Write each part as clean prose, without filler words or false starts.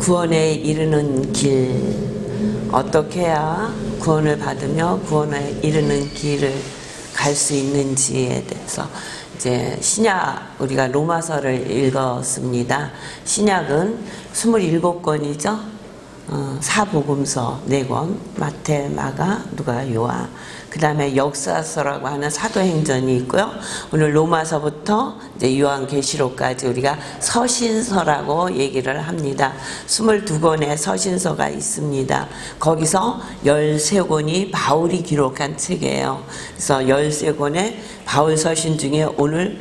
구원에 이르는 길, 어떻게 해야 구원을 받으며 구원에 이르는 길을 갈 수 있는지에 대해서 이제 신약, 우리가 로마서를 읽었습니다. 신약은 27권이죠. 사복음서 4권, 마태, 마가, 누가, 요한. 그 다음에 역사서라고 하는 사도행전이 있고요. 오늘 로마서부터 이제 요한계시록까지 우리가 서신서라고 얘기를 합니다. 22권의 서신서가 있습니다. 거기서 13권이 바울이 기록한 책이에요. 그래서 13권의 바울 서신 중에 오늘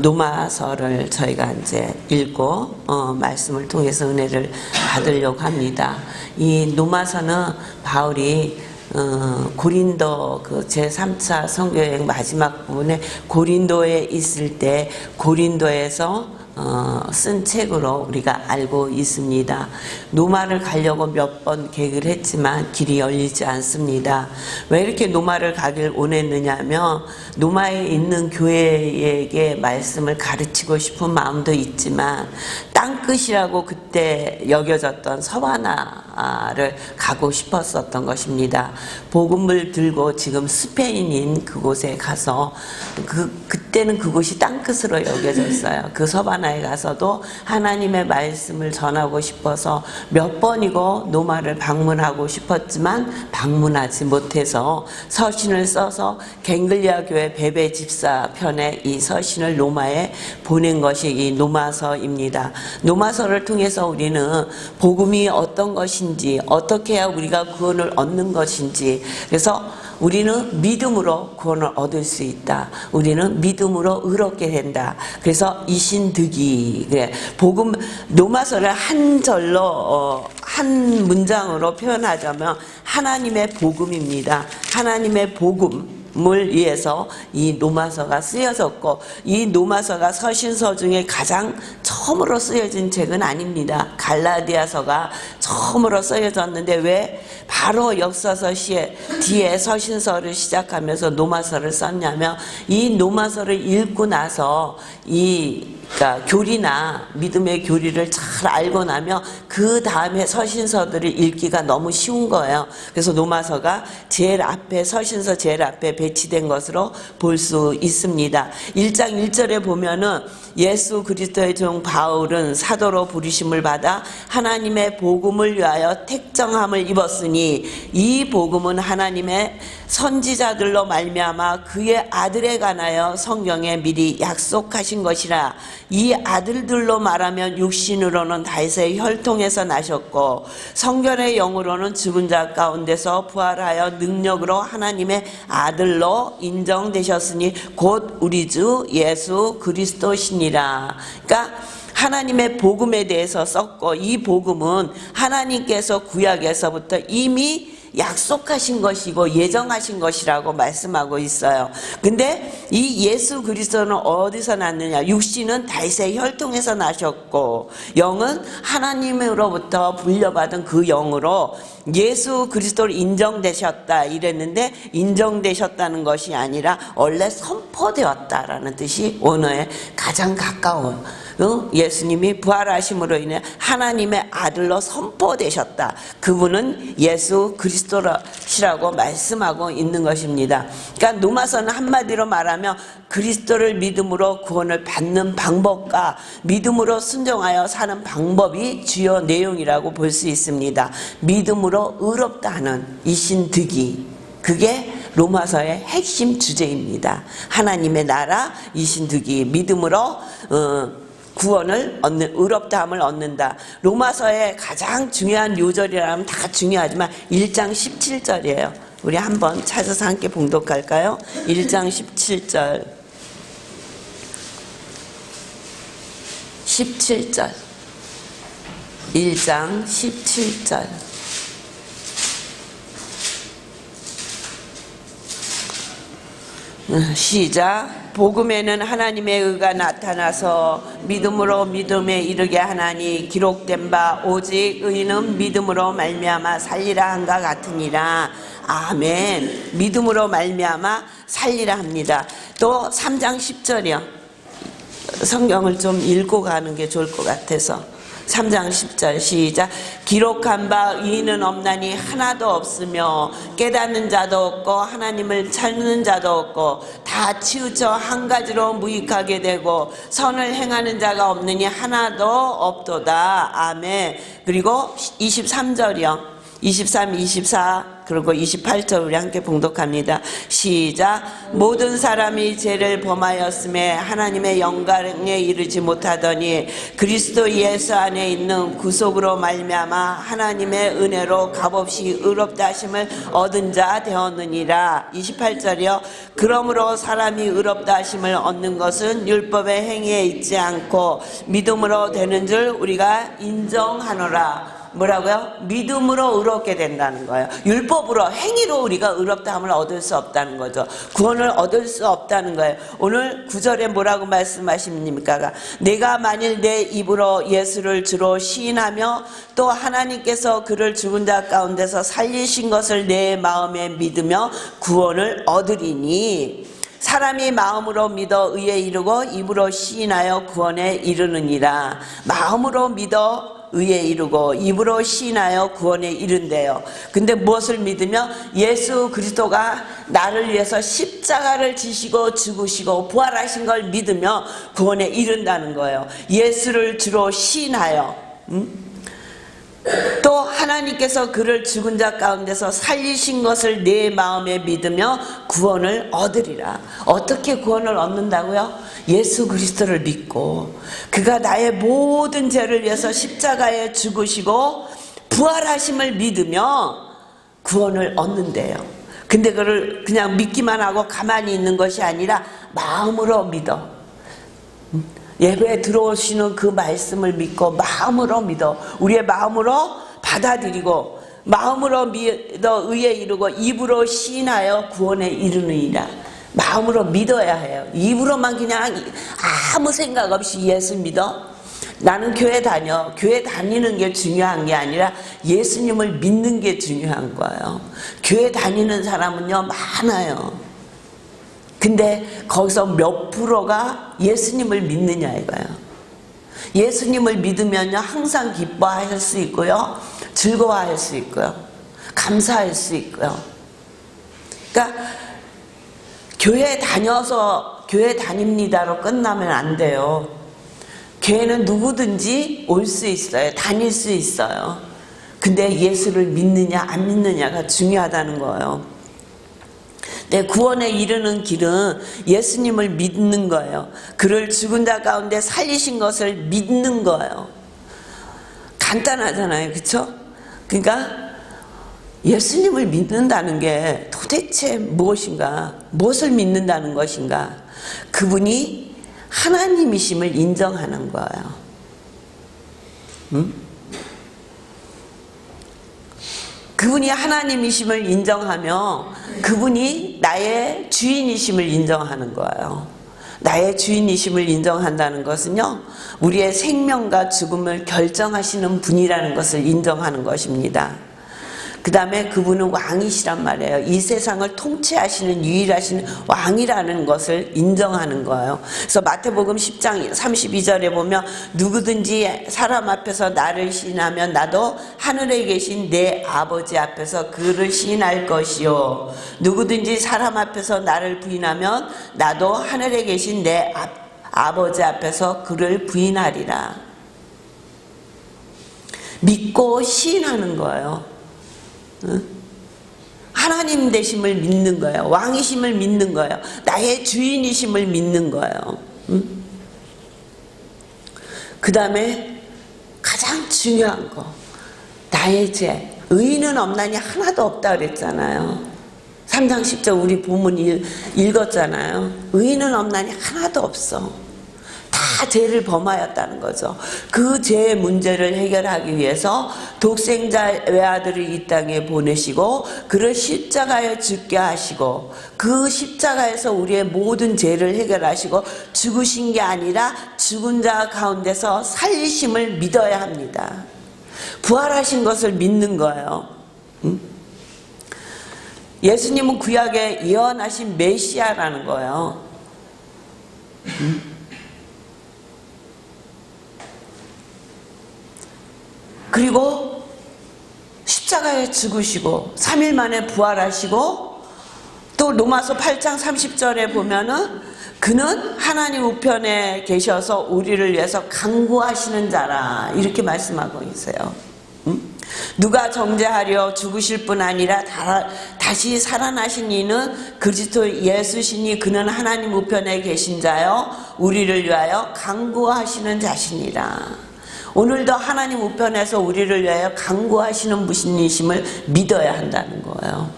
로마서를 저희가 이제 읽고 말씀을 통해서 은혜를 받으려고 합니다. 이 로마서는 바울이 고린도 그 제3차 선교여행 마지막 부분에 고린도에 있을 때 고린도에서 쓴 책으로 우리가 알고 있습니다. 노마를 가려고 몇 번 계획을 했지만 길이 열리지 않습니다. 왜 이렇게 노마를 가길 원했느냐면 노마에 있는 교회에게 말씀을 가르치고 싶은 마음도 있지만 땅끝이라고 그때 여겨졌던 서바나를 가고 싶었었던 것입니다. 복음을 들고 지금 스페인인 그곳에 가서 그때는 그곳이 땅끝으로 여겨졌어요. 그 서바나에 가서도 하나님의 말씀을 전하고 싶어서 몇 번이고 노마를 방문하고 싶었지만 방문하지 못해서 서신을 써서 갱글리아 교회 베베 집사 편에 이 서신을 로마에 보낸 것이 이 로마서입니다. 로마서를 통해서 우리는 복음이 어떤 것인지, 어떻게 해야 우리가 구원을 얻는 것인지, 그래서 우리는 믿음으로 구원을 얻을 수 있다. 우리는 믿음으로 의롭게 된다. 그래서 이신득이, 그래, 복음, 로마서를 한 절로, 한 문장으로 표현하자면 하나님의 복음입니다. 하나님의 복음. 을 위해서 이 로마서가 쓰여졌고, 이 로마서가 서신서 중에 가장 처음으로 쓰여진 책은 아닙니다. 갈라디아서가 처음으로 쓰여졌는데 왜 바로 역사서 뒤에 서신서를 시작하면서 로마서를 썼냐면 이 로마서를 읽고 나서 그러니까 교리나 믿음의 교리를 잘 알고 나면 그 다음에 서신서들을 읽기가 너무 쉬운 거예요. 그래서 로마서가 제일 앞에, 서신서 제일 앞에 배치된 것으로 볼 수 있습니다. 1장 1절에 보면은 예수 그리스도의 종 바울은 사도로 부르심을 받아 하나님의 복음을 위하여 택정함을 입었으니 이 복음은 하나님의 선지자들로 말미암아 그의 아들에 관하여 성경에 미리 약속하신 것이라. 이 아들들로 말하면 육신으로는 다윗의 혈통에서 나셨고 성결의 영으로는 죽은 자 가운데서 부활하여 능력으로 하나님의 아들로 인정되셨으니 곧 우리 주 예수 그리스도시니라. 그러니까 하나님의 복음에 대해서 썼고, 이 복음은 하나님께서 구약에서부터 이미 약속하신 것이고 예정하신 것이라고 말씀하고 있어요. 근데 이 예수 그리스도는 어디서 났느냐? 육신은 다윗의 혈통에서 나셨고 영은 하나님으로부터 불려받은 그 영으로 예수 그리스도를 인정되셨다 이랬는데, 인정되셨다는 것이 아니라 원래 선포되었다라는 뜻이 원어에 가장 가까운, 예수님이 부활하심으로 인해 하나님의 아들로 선포되셨다. 그분은 예수 그리스도시라고 말씀하고 있는 것입니다. 그러니까 로마서는 한마디로 말하면 그리스도를 믿음으로 구원을 받는 방법과 믿음으로 순종하여 사는 방법이 주요 내용이라고 볼 수 있습니다. 믿음으로 의롭다 하는 이신득이, 그게 로마서의 핵심 주제입니다. 하나님의 나라, 이신득이, 믿음으로 구원을 얻는, 의롭다함을 얻는다. 로마서의 가장 중요한 요절이라면 다 중요하지만 1장 17절이에요. 우리 한번 찾아서 함께 봉독할까요? 1장 17절. 17절. 1장 17절. 시작. 복음에는 하나님의 의가 나타나서 믿음으로 믿음에 이르게 하나니 기록된 바 오직 의인은 믿음으로 말미암아 살리라 한가 같으니라. 아멘. 믿음으로 말미암아 살리라 합니다. 또 3장 10절이요. 성경을 좀 읽고 가는 게 좋을 것 같아서 3장 10절 시작. 기록한 바 의인은 없나니 하나도 없으며 깨닫는 자도 없고 하나님을 찾는 자도 없고 다 치우쳐 한 가지로 무익하게 되고 선을 행하는 자가 없느니 하나도 없도다. 아멘. 그리고 23절이요. 23, 24 그리고 28절 우리 함께 봉독합니다. 시작. 모든 사람이 죄를 범하였음에 하나님의 영광에 이르지 못하더니 그리스도 예수 안에 있는 구속으로 말미암아 하나님의 은혜로 값없이 의롭다 하심을 얻은 자 되었느니라. 28절이요. 그러므로 사람이 의롭다 하심을 얻는 것은 율법의 행위에 있지 않고 믿음으로 되는 줄 우리가 인정하노라. 뭐라고요? 믿음으로 의롭게 된다는 거예요. 율법으로 행위로 우리가 의롭다함을 얻을 수 없다는 거죠. 구원을 얻을 수 없다는 거예요. 오늘 9절에 뭐라고 말씀하십니까? 내가 만일 내 입으로 예수를 주로 시인하며 또 하나님께서 그를 죽은 자 가운데서 살리신 것을 내 마음에 믿으며 구원을 얻으리니 사람이 마음으로 믿어 의에 이르고 입으로 시인하여 구원에 이르느니라. 마음으로 믿어 의에 이르고 입으로 시인하여 구원에 이른대요. 근데 무엇을 믿으며? 예수 그리스도가 나를 위해서 십자가를 지시고 죽으시고 부활하신 걸 믿으며 구원에 이른다는 거예요. 예수를 주로 시인하여 또 하나님께서 그를 죽은 자 가운데서 살리신 것을 내 마음에 믿으며 구원을 얻으리라. 어떻게 구원을 얻는다고요? 예수 그리스도를 믿고 그가 나의 모든 죄를 위해서 십자가에 죽으시고 부활하심을 믿으며 구원을 얻는데요. 근데 그를 그냥 믿기만 하고 가만히 있는 것이 아니라 마음으로 믿어. 예배에 들어오시는 그 말씀을 믿고 마음으로 믿어. 우리의 마음으로 받아들이고 마음으로 믿어 의에 이르고 입으로 시인하여 구원에 이르느니라. 마음으로 믿어야 해요. 입으로만 그냥 아무 생각 없이 예수 믿어? 나는 교회 다녀. 교회 다니는 게 중요한 게 아니라 예수님을 믿는 게 중요한 거예요. 교회 다니는 사람은요 많아요. 근데 거기서 몇 프로가 예수님을 믿느냐 이거예요. 예수님을 믿으면요 항상 기뻐할 수 있고요, 즐거워할 수 있고요, 감사할 수 있고요. 그러니까 교회 다녀서 교회 다닙니다로 끝나면 안 돼요. 교회는 누구든지 올 수 있어요. 다닐 수 있어요. 근데 예수를 믿느냐 안 믿느냐가 중요하다는 거예요. 내 구원에 이르는 길은 예수님을 믿는 거예요. 그를 죽은 자 가운데 살리신 것을 믿는 거예요. 간단하잖아요. 그렇죠? 그러니까 예수님을 믿는다는 게 도대체 무엇인가? 무엇을 믿는다는 것인가? 그분이 하나님이심을 인정하는 거예요. 그분이 하나님이심을 인정하며 그분이 나의 주인이심을 인정하는 거예요. 나의 주인이심을 인정한다는 것은요, 우리의 생명과 죽음을 결정하시는 분이라는 것을 인정하는 것입니다. 그 다음에 그분은 왕이시란 말이에요. 이 세상을 통치하시는 유일하신 왕이라는 것을 인정하는 거예요. 그래서 마태복음 10장 32절에 보면 누구든지 사람 앞에서 나를 시인하면 나도 하늘에 계신 내 아버지 앞에서 그를 시인할 것이요, 누구든지 사람 앞에서 나를 부인하면 나도 하늘에 계신 내 아버지 앞에서 그를 부인하리라. 믿고 시인하는 거예요. 하나님 되심을 믿는 거예요. 왕이심을 믿는 거예요. 나의 주인이심을 믿는 거예요. 그 다음에 가장 중요한 거, 나의 죄. 의인은 없나니 하나도 없다 그랬잖아요. 3장 10절 우리 본문 읽었잖아요. 의인은 없나니 하나도 없어. 다 죄를 범하였다는 거죠. 그 죄의 문제를 해결하기 위해서 독생자 외아들을 이 땅에 보내시고 그를 십자가에 죽게 하시고 그 십자가에서 우리의 모든 죄를 해결하시고 죽으신 게 아니라 죽은 자 가운데서 살리심을 믿어야 합니다. 부활하신 것을 믿는 거예요. 예수님은 구약에 예언하신 메시아라는 거예요. 그리고 십자가에 죽으시고 3일 만에 부활하시고 또 로마서 8장 30절에 보면은 그는 하나님 우편에 계셔서 우리를 위해서 간구하시는 자라 이렇게 말씀하고 있어요. 누가 정죄하려 죽으실 뿐 아니라 다시 살아나신 이는 그리스도 예수시니 그는 하나님 우편에 계신 자요 우리를 위하여 간구하시는 자시니라. 오늘도 하나님 우편에서 우리를 위하여 간구하시는 분이심을 믿어야 한다는 거예요.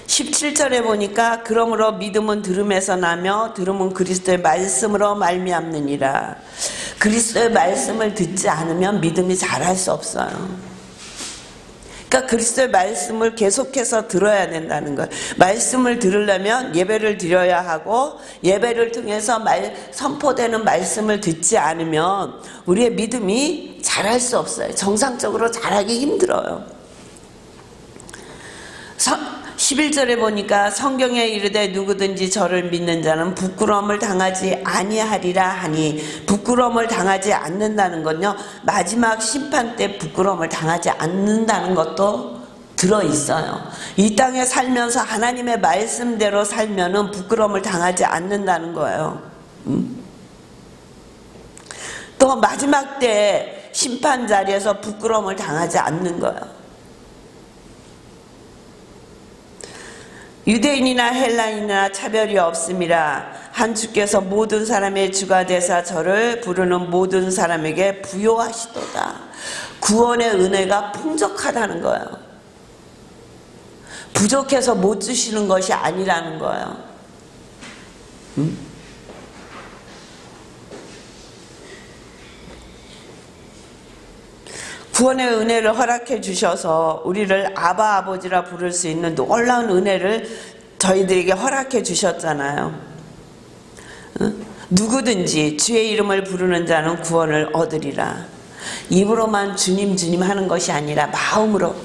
17절에 보니까 그러므로 믿음은 들음에서 나며 들음은 그리스도의 말씀으로 말미암느니라. 그리스도의 말씀을 듣지 않으면 믿음이 자랄 수 없어요. 그러니까 그리스도의 말씀을 계속해서 들어야 된다는 거예요. 말씀을 들으려면 예배를 드려야 하고 예배를 통해서 선포되는 말씀을 듣지 않으면 우리의 믿음이 자랄 수 없어요. 정상적으로 자라기 힘들어요. 11절에 보니까 성경에 이르되 누구든지 저를 믿는 자는 부끄러움을 당하지 아니하리라 하니 부끄러움을 당하지 않는다는 건요 마지막 심판 때 부끄러움을 당하지 않는다는 것도 들어있어요. 이 땅에 살면서 하나님의 말씀대로 살면은 부끄러움을 당하지 않는다는 거예요. 또 마지막 때 심판 자리에서 부끄러움을 당하지 않는 거예요. 유대인이나 헬라인이나 차별이 없음이라 한 주께서 모든 사람의 주가 되사 저를 부르는 모든 사람에게 부요하시도다. 구원의 은혜가 풍족하다는 거예요. 부족해서 못 주시는 것이 아니라는 거예요. 구원의 은혜를 허락해 주셔서 우리를 아바 아버지라 부를 수 있는 놀라운 은혜를 저희들에게 허락해 주셨잖아요. 누구든지 주의 이름을 부르는 자는 구원을 얻으리라. 입으로만 주님 주님 하는 것이 아니라 마음으로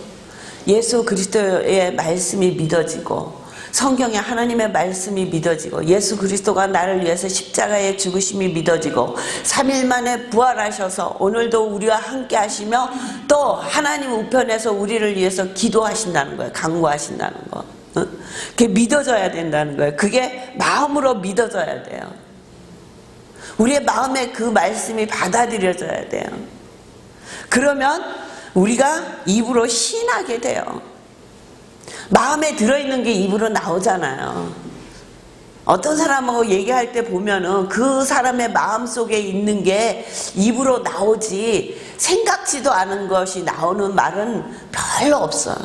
예수 그리스도의 말씀이 믿어지고 성경에 하나님의 말씀이 믿어지고 예수 그리스도가 나를 위해서 십자가에 죽으심이 믿어지고 3일 만에 부활하셔서 오늘도 우리와 함께 하시며 또 하나님 우편에서 우리를 위해서 기도하신다는 거예요. 간구하신다는 거. 그게 믿어져야 된다는 거예요. 그게 마음으로 믿어져야 돼요. 우리의 마음에 그 말씀이 받아들여져야 돼요. 그러면 우리가 입으로 신하게 돼요. 마음에 들어있는 게 입으로 나오잖아요. 어떤 사람하고 얘기할 때 보면은 그 사람의 마음 속에 있는 게 입으로 나오지 생각지도 않은 것이 나오는 말은 별로 없어요.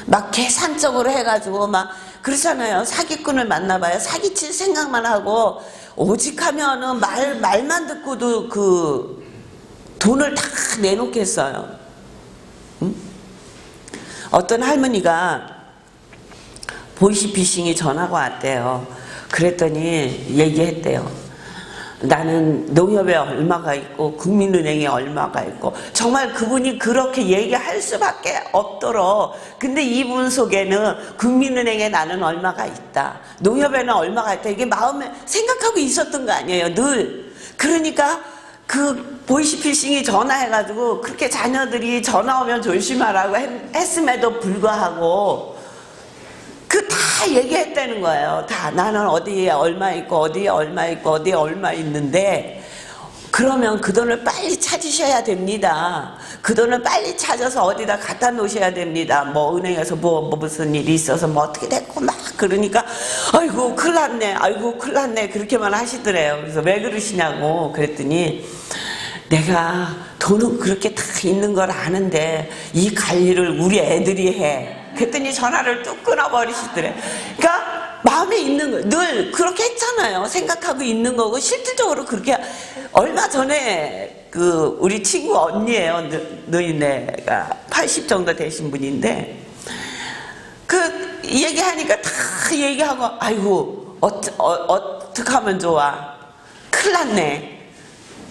막 계산적으로 해가지고 막 그렇잖아요. 사기꾼을 만나봐요. 사기칠 생각만 하고 오직 하면은 말만 듣고도 그 돈을 다 내놓겠어요. 어떤 할머니가 보이시피싱이 전화가 왔대요. 그랬더니 얘기했대요. 나는 농협에 얼마가 있고 국민은행에 얼마가 있고 정말 그분이 그렇게 얘기할 수밖에 없도록 근데 이분 속에는 국민은행에 나는 얼마가 있다. 농협에는 얼마가 있다. 이게 마음에 생각하고 있었던 거 아니에요. 늘. 그러니까 그 보이시피싱이 전화해가지고 그렇게 자녀들이 전화 오면 조심하라고 했음에도 불구하고 그 다 얘기했다는 거예요. 다 나는 어디에 얼마 있고 어디에 얼마 있고 어디에 얼마 있는데 그러면 그 돈을 빨리 찾으셔야 됩니다. 그 돈을 빨리 찾아서 어디다 갖다 놓으셔야 됩니다. 뭐 은행에서 뭐 무슨 일이 있어서 뭐 어떻게 됐고 막 그러니까 아이고 큰일 났네 아이고 큰일 났네 그렇게만 하시더래요. 그래서 왜 그러시냐고 그랬더니 내가 돈은 그렇게 다 있는 걸 아는데 이 관리를 우리 애들이 해. 그랬더니 전화를 뚝 끊어버리시더래. 그러니까 마음에 있는 거 늘 그렇게 했잖아요. 생각하고 있는 거고 실질적으로 그렇게 얼마 전에 그 우리 친구 언니예요. 너희네가 80 정도 되신 분인데 그 얘기하니까 다 얘기하고 아이고 어떻게 하면 좋아? 큰일 났네.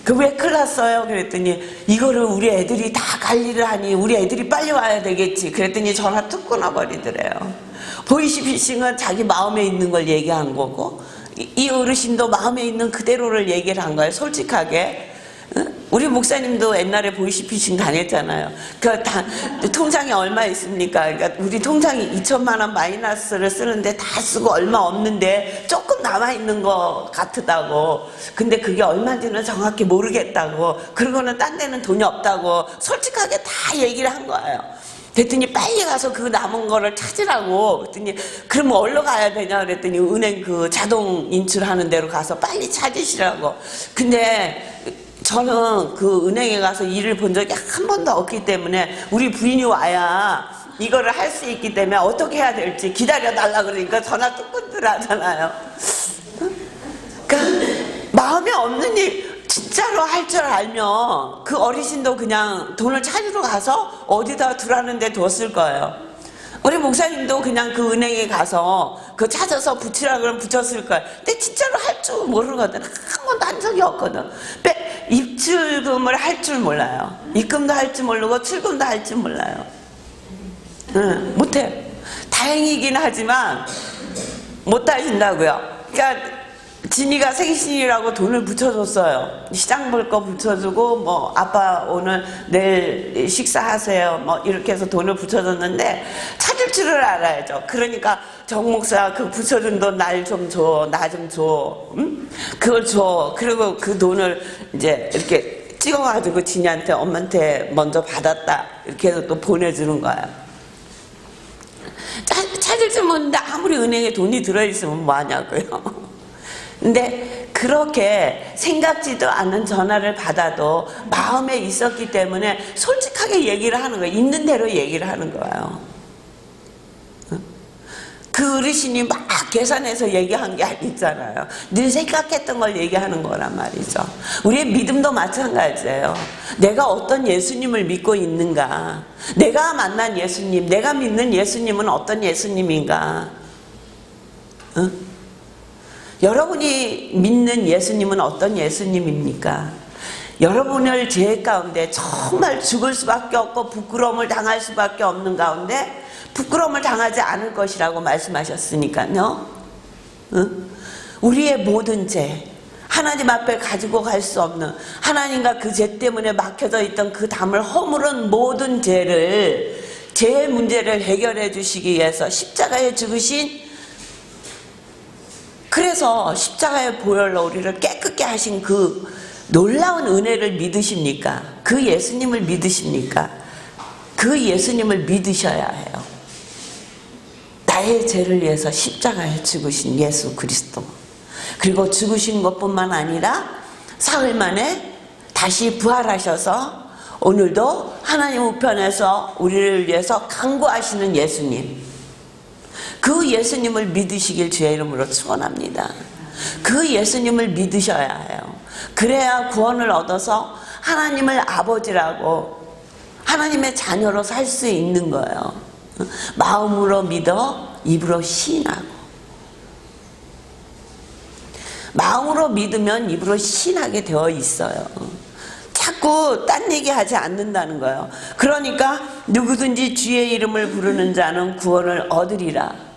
그 왜 큰일 났어요? 그랬더니 이거를 우리 애들이 다 관리를 하니 우리 애들이 빨리 와야 되겠지. 그랬더니 전화 뚝 끊어버리더래요. 보이시피싱은 자기 마음에 있는 걸 얘기한 거고 이 어르신도 마음에 있는 그대로를 얘기를 한 거예요. 솔직하게. 응? 우리 목사님도 옛날에 보이시피싱 다녔잖아요. 통장에 얼마 있습니까? 그러니까 우리 통장이 2천만 원 마이너스를 쓰는데 다 쓰고 얼마 없는데 조금 남아있는 거 같다고. 근데 그게 얼마인지는 정확히 모르겠다고. 그러고는 딴 데는 돈이 없다고 솔직하게 다 얘기를 한 거예요. 그랬더니 빨리 가서 그 남은 거를 찾으라고. 그랬더니 그럼 어디로 가야 되냐 그랬더니 은행 그 자동 인출하는 데로 가서 빨리 찾으시라고. 근데 저는 그 은행에 가서 일을 본 적이 한 번도 없기 때문에 우리 부인이 와야 이거를 할 수 있기 때문에 어떻게 해야 될지 기다려달라 그러니까 전화 뚝 끊더라잖아요. 그러니까 마음에 없는 일 진짜로 할 줄 알면 그 어르신도 그냥 돈을 찾으러 가서 어디다 두라는 데 뒀을 거예요. 우리 목사님도 그냥 그 은행에 가서 그 찾아서 붙이라 그러면 붙였을 거예요. 근데 진짜로 할 줄 모르거든. 한 번도 한 적이 없거든. 입출금을 할 줄 몰라요. 입금도 할 줄 모르고 출금도 할 줄 몰라요. 못해. 다행이긴 하지만 못 하신다고요. 그러니까 진이가 생신이라고 돈을 붙여줬어요. 시장 볼 거 붙여주고 뭐 아빠 오늘 내일 식사하세요 뭐 이렇게 해서 돈을 붙여줬는데 찾을 줄을 알아야죠. 그러니까 정 목사 그 붙여준 돈 날 좀 줘, 나 좀 줘, 응? 그걸 줘. 그리고 그 돈을 이제 이렇게 찍어가지고 진이한테 엄마한테 먼저 받았다 이렇게 해서 또 보내주는 거야. 찾을 줄 모르는데 아무리 은행에 돈이 들어있으면 뭐 하냐고요. 근데 그렇게 생각지도 않은 전화를 받아도 마음에 있었기 때문에 솔직하게 얘기를 하는 거예요. 있는 대로 얘기를 하는 거예요. 그 어르신이 막 계산해서 얘기한 게 아니잖아요. 늘 생각했던 걸 얘기하는 거란 말이죠. 우리의 믿음도 마찬가지예요. 내가 어떤 예수님을 믿고 있는가, 내가 만난 예수님, 내가 믿는 예수님은 어떤 예수님인가, 응? 여러분이 믿는 예수님은 어떤 예수님입니까? 여러분을 죄 가운데 정말 죽을 수밖에 없고 부끄러움을 당할 수밖에 없는 가운데 부끄러움을 당하지 않을 것이라고 말씀하셨으니까요. 응? 우리의 모든 죄, 하나님 앞에 가지고 갈 수 없는, 하나님과 그 죄 때문에 막혀져 있던 그 담을 허물은 모든 죄를, 죄의 문제를 해결해 주시기 위해서 십자가에 죽으신, 그래서 십자가의 보혈로 우리를 깨끗게 하신 그 놀라운 은혜를 믿으십니까? 그 예수님을 믿으십니까? 그 예수님을 믿으셔야 해요. 나의 죄를 위해서 십자가에 죽으신 예수 그리스도. 그리고 죽으신 것뿐만 아니라 사흘 만에 다시 부활하셔서 오늘도 하나님 우편에서 우리를 위해서 간구하시는 예수님. 그 예수님을 믿으시길 주의 이름으로 축원합니다. 그 예수님을 믿으셔야 해요. 그래야 구원을 얻어서 하나님을 아버지라고, 하나님의 자녀로 살 수 있는 거예요. 마음으로 믿어 입으로 시인하고, 마음으로 믿으면 입으로 시인하게 되어 있어요. 자꾸 딴 얘기하지 않는다는 거예요. 그러니까 누구든지 주의 이름을 부르는 자는 구원을 얻으리라.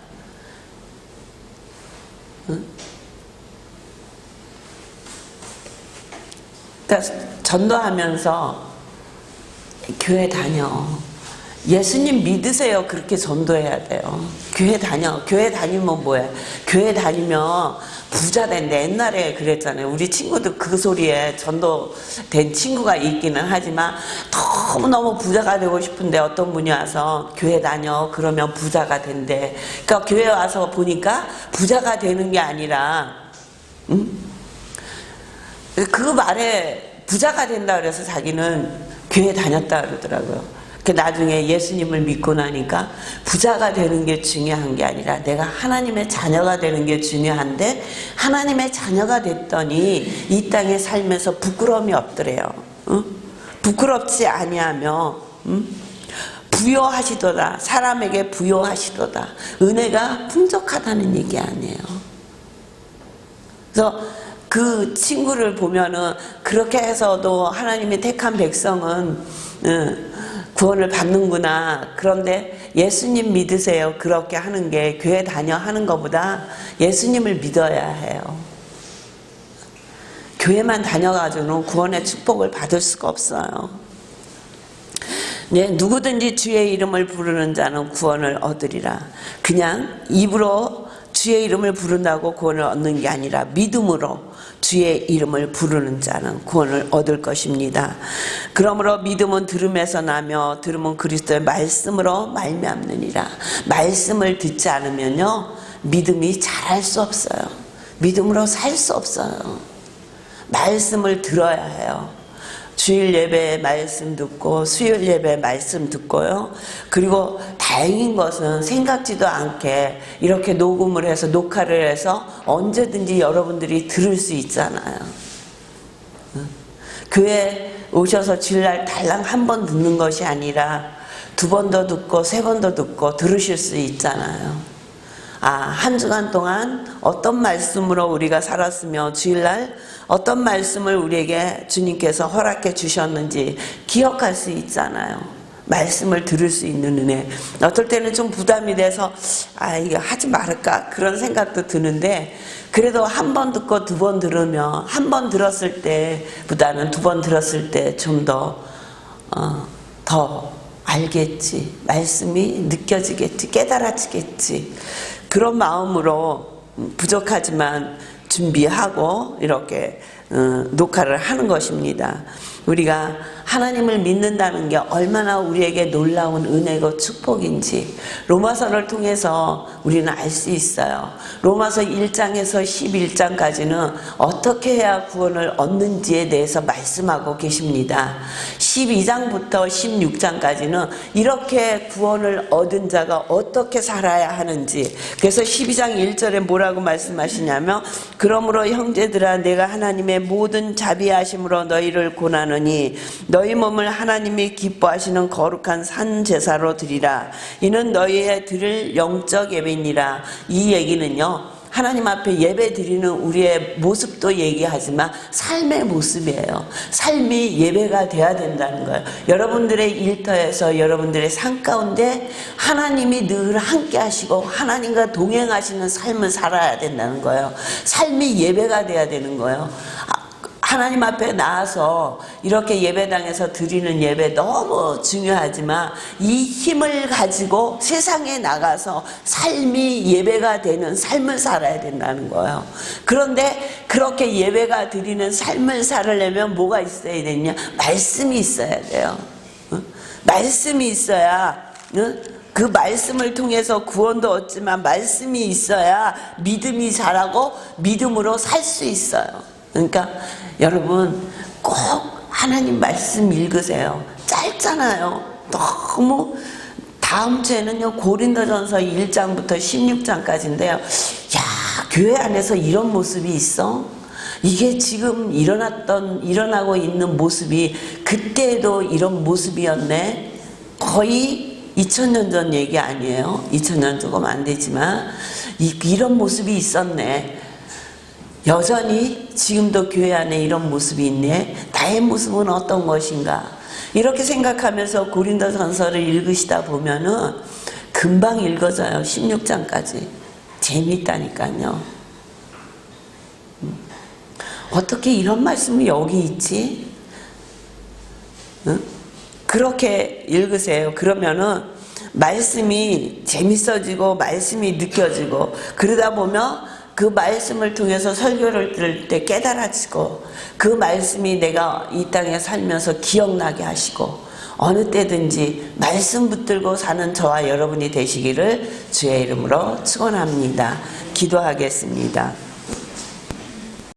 그러니까 전도하면서 교회 다녀, 예수님 믿으세요, 그렇게 전도해야 돼요. 교회 다녀. 교회 다니면 뭐해? 교회 다니면 부자 된대. 옛날에 그랬잖아요. 우리 친구도 그 소리에 전도된 친구가 있기는 하지만 너무너무 부자가 되고 싶은데 어떤 분이 와서 교회 다녀 그러면 부자가 된대. 그러니까 교회 와서 보니까 부자가 되는 게 아니라, 그 말에 부자가 된다 그래서 자기는 교회 다녔다 그러더라고요. 나중에 예수님을 믿고 나니까 부자가 되는 게 중요한 게 아니라 내가 하나님의 자녀가 되는 게 중요한데, 하나님의 자녀가 됐더니 이 땅에 살면서 부끄러움이 없더래요. 부끄럽지 아니하며 부요하시도다. 사람에게 부요하시도다. 은혜가 풍족하다는 얘기 아니에요. 그래서 그 친구를 보면은 그렇게 해서도 하나님의 택한 백성은 구원을 받는구나. 그런데 예수님 믿으세요, 그렇게 하는 게 교회 다녀 하는 것보다 예수님을 믿어야 해요. 교회만 다녀가지고는 구원의 축복을 받을 수가 없어요. 네, 누구든지 주의 이름을 부르는 자는 구원을 얻으리라. 그냥 입으로 주의 이름을 부른다고 구원을 얻는 게 아니라 믿음으로 주의 이름을 부르는 자는 구원을 얻을 것입니다. 그러므로 믿음은 들음에서 나며 들음은 그리스도의 말씀으로 말미암느니라. 말씀을 듣지 않으면요, 믿음이 자랄 수 없어요. 믿음으로 살 수 없어요. 말씀을 들어야 해요. 주일 예배에 말씀 듣고 수요일 예배에 말씀 듣고요. 그리고 다행인 것은 생각지도 않게 이렇게 녹음을 해서 녹화를 해서 언제든지 여러분들이 들을 수 있잖아요. 교회 오셔서 주일날 달랑 한 번 듣는 것이 아니라 두 번 더 듣고 세 번 더 듣고 들으실 수 있잖아요. 한 주간 동안 어떤 말씀으로 우리가 살았으며 주일날 어떤 말씀을 우리에게 주님께서 허락해 주셨는지 기억할 수 있잖아요. 말씀을 들을 수 있는 은혜. 어떨 때는 좀 부담이 돼서 이거 하지 말을까 그런 생각도 드는데, 그래도 한 번 듣고 두 번 들으면 한 번 들었을 때보다는 두 번 들었을 때 좀 더 알겠지, 말씀이 느껴지겠지, 깨달아지겠지, 그런 마음으로 부족하지만 준비하고 이렇게 녹화를 하는 것입니다. 우리가 하나님을 믿는다는 게 얼마나 우리에게 놀라운 은혜고 축복인지 로마서를 통해서 우리는 알 수 있어요. 로마서 1장에서 11장까지는 어떻게 해야 구원을 얻는지에 대해서 말씀하고 계십니다. 12장부터 16장까지는 이렇게 구원을 얻은 자가 어떻게 살아야 하는지, 그래서 12장 1절에 뭐라고 말씀하시냐면, 그러므로 형제들아 내가 하나님의 모든 자비하심으로 너희를 고나느니 너희 몸을 하나님이 기뻐하시는 거룩한 산 제사로 드리라. 이는 너희의 드릴 영적 예배니라. 이 얘기는요, 하나님 앞에 예배 드리는 우리의 모습도 얘기하지만 삶의 모습이에요. 삶이 예배가 돼야 된다는 거예요. 여러분들의 일터에서 여러분들의 삶 가운데 하나님이 늘 함께 하시고 하나님과 동행하시는 삶을 살아야 된다는 거예요. 삶이 예배가 돼야 되는 거예요. 하나님 앞에 나와서 이렇게 예배당에서 드리는 예배 너무 중요하지만 이 힘을 가지고 세상에 나가서 삶이 예배가 되는 삶을 살아야 된다는 거예요. 그런데 그렇게 예배가 드리는 삶을 살려면 뭐가 있어야 되냐? 말씀이 있어야 돼요. 말씀이 있어야, 그 말씀을 통해서 구원도 얻지만 말씀이 있어야 믿음이 자라고 믿음으로 살 수 있어요. 그러니까 여러분 꼭 하나님 말씀 읽으세요. 짧잖아요. 너무. 다음 주에는요 고린도전서 1장부터 16장까지인데요. 교회 안에서 이런 모습이 있어? 이게 지금 일어나고 있는 모습이 그때도 이런 모습이었네? 거의 2000년 전 얘기 아니에요. 2000년 조금 안 되지만 이런 모습이 있었네. 여전히 지금도 교회 안에 이런 모습이 있네. 나의 모습은 어떤 것인가? 이렇게 생각하면서 고린도전서를 읽으시다 보면은 금방 읽어져요. 16장까지. 재미있다니까요. 어떻게 이런 말씀이 여기 있지? 그렇게 읽으세요. 그러면은 말씀이 재밌어지고 말씀이 느껴지고, 그러다 보면 그 말씀을 통해서 설교를 들을 때 깨달아지고, 그 말씀이 내가 이 땅에 살면서 기억나게 하시고, 어느 때든지 말씀 붙들고 사는 저와 여러분이 되시기를 주의 이름으로 축원합니다. 기도하겠습니다.